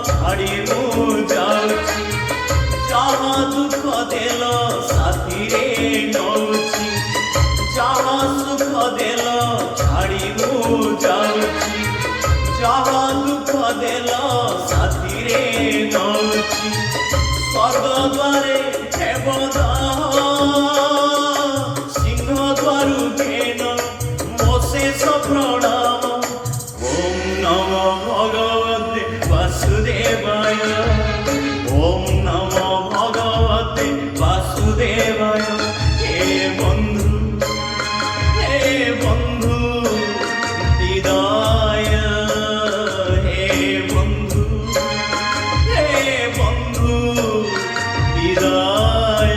ଛାଡ଼ି ମୁଁ ଯାଉଛି ଯାହା ଦୁଃଖ ଦେଲ ସାଥିରେ ନଉଛି ଯାହା ସୁଖ ଦେଲ ଛାଡ଼ି ମୁଁ ଯାଉଛି ଯାହା ଦୁଃଖ ଦେଲ ସାଥିରେ ନଉଛି ସ୍ୱର୍ଗ ଦ୍ୱାରେ ହେବ ସିଂହ ଦ୍ୱାରୁ ଘେନ ମୋ ଶେଷ ପ୍ରଣାମ ଓಂ ନମୋ ଭଗବତେ ବାସୁଦେବାୟ ଓಂ ନମୋ ଭଗବତେ ବାସୁଦେବାୟ ହେ ବନ୍ଧୁ বিদায় হে বন্ধু বিদায়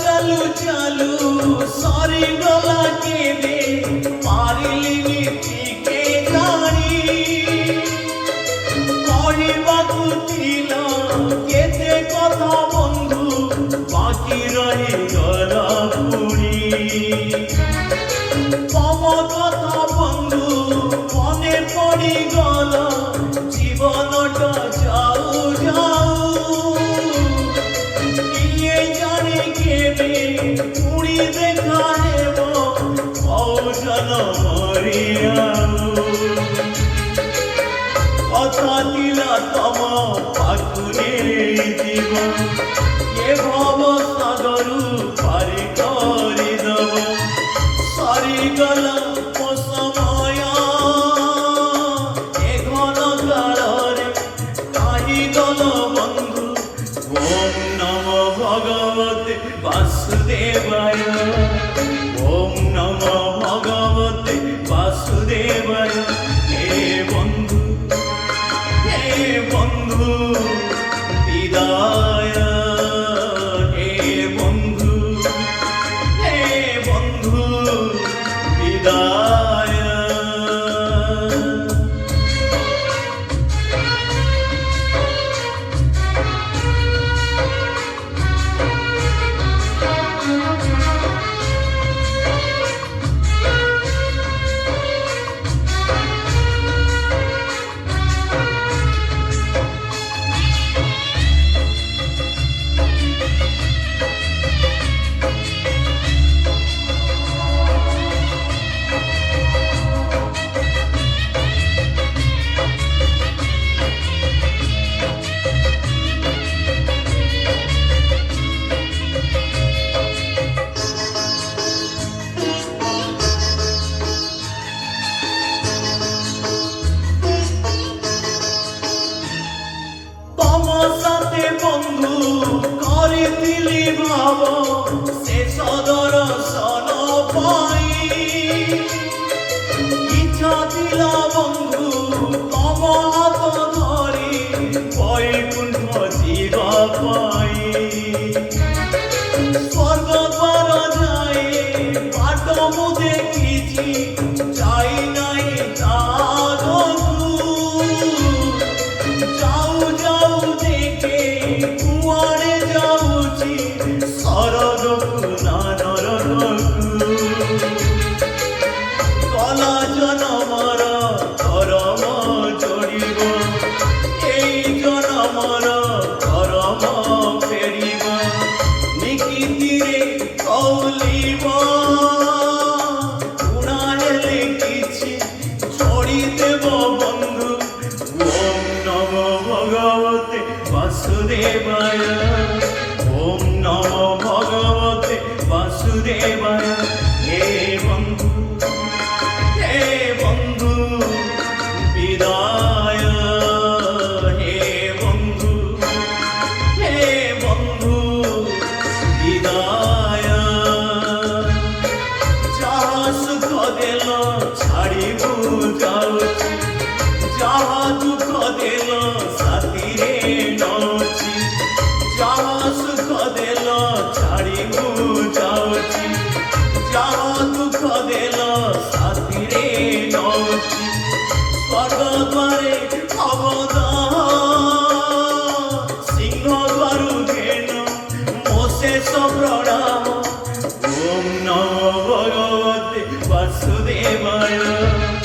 চালু চালু সরি গলা কেবে পারিলিনি ঠিকে জানি কহিবাকু ছিল কেতে কথা বন্ধু বাকি রহি গলা পুরি তম কথা বন্ধু মনে পড়ি গল জীবনটা যাও যাও পুরি দেখা হেব ভজন মরিয়াও কথা দিলা তম পাখু নেইଯିବ ଏ ଭବ ସାଗରୁ ପାରି କରିଦେବ ସରିଗଲା ମୋ ସମୟ ଏ ଘନ କାଳରେ କାହିଁ ଗଲ ବନ୍ଧୁ ଓಂ ନମୋ ଭଗବତେ বাসুদেবায় ওম নমো ভগবতে বাসুদেবায় হে বন্ধু বিদায় হে বন্ধু বিদায় বন্ধু করিলি ভাব শেষ দর্শন পাই ইচ্ছা দিলা বন্ধু তম হাত ধরি বৈকুণ্ঠ ଯିବା পাই স্বর্গ দ্বার যাই বাট মু দেখিছি যাই নাই তাগু যাও যাও দেখে কুয়াড়ে যাউছি সরগকু না নরকু কলা জনমর করম জড়িব এই জনমর করম ফেরিব নিকিতিরে কৌলিব গুণা হেলে কিছু ছড়ি দেব বন্ধু ওম নমো ভগবতে বাসুদেবায় ওম নমো ভগবতে বাসুদেবায় হে বন্ধু দুঃখ দেল ছাড়িবু যাଉଛି যাহা দুঃখ দেল সাথীরে নଉଛି যাহা সুখ দেল ছাড়িবু যাଉଛି যাহা দুঃখ দেল সাথীরে নଉଛି স্বর্গ দ্বারে অবদান সিংহ দ্বারু ঘেন ମୋ ଶେଷ ପ୍ରଣାମ ଓମ୍ ନମୋ ଭଗବତେ ବାସୁଦେବାୟ